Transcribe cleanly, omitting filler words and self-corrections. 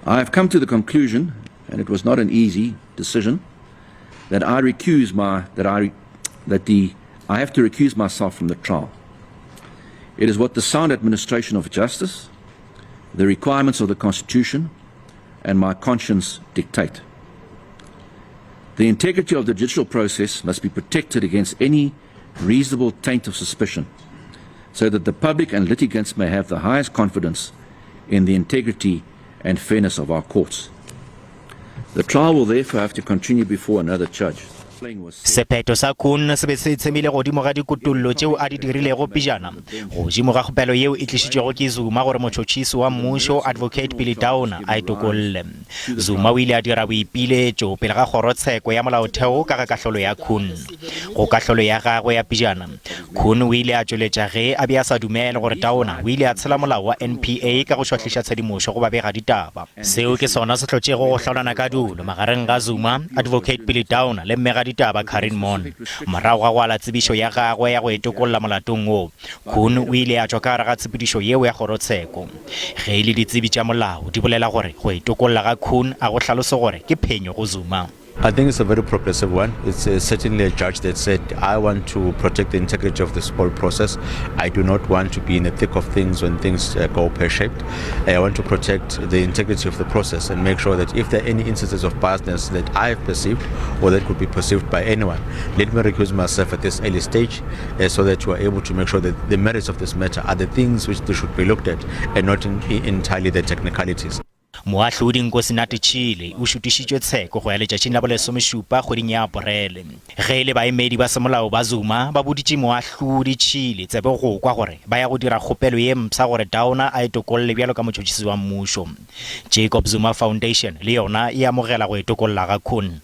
I have come to the conclusion, and it was not an easy decision, that I have to recuse myself from the trial. It is what the sound administration of justice, the requirements of the Constitution, and my conscience dictate. The integrity of the judicial process must be protected against any reasonable taint of suspicion, so that the public and litigants may have the highest confidence in the integrity and fairness of our courts. The trial will therefore have to continue before another judge. Sepheto sa Koen se be se tshemile godimo ga dikutullo tšeo a di dirilego pejana godimo ga kgopelo yeo e tlišitšego ke Zuma gore motšhotšhisi wa mmušo Advocate Piet Koen a itokolle. Zuma o ile a dira boipiletšo pele ga kgorotsheko ya molaotheo ka ga kahlolo ya Koen. Go kahlolo ya gagwe ya pejana, Koen o ile a tšweletša ge a be a sa dumele gore Koen o ile a tshela molao wa NPA ka go šohliša tshedimošo go babega ditaba. Seo ke sona se hlotšego go hlaolana ka dulo magareng ga Zuma, Advocate Piet Koen le mmega ditaba Karin Mon. Morago ga gwala tsebišo ya gagwe ya go etokolla molatong o, Koen o ile a tšwa ka gare ga tshepedišo yeo ya kgorotsheko. Ge ile ditsebi tša molao di bolela gore go etokolla ga Koen a go hlalose gore ke phenyo go Zuma. I think it's a very progressive one. It's certainly a judge that said, I want to protect the integrity of this whole process. I do not want to be in the thick of things when things go pear-shaped. I want to protect the integrity of the process and make sure that if there are any instances of biasness that I have perceived or that could be perceived by anyone, let me recuse myself at this early stage so that you are able to make sure that the merits of this matter are the things which they should be looked at and not entirely the technicalities. Moatlhodi Nkosinathi Chili o šutišitšwe tsheko go ya letšatšing la bo SOME SUPA kgweding ya Aparele. Ge le baemedi ba semolao ba Zuma ba boditše Moatlhodi Chili tsebe go kwa gore ba ya go dira kgopelo ye mpša gore Koen a etokolle bjalo ka motšhotšhisi wa mmušo. Jacob Zuma Foundation le yona e amogela go etokolla ga Koen.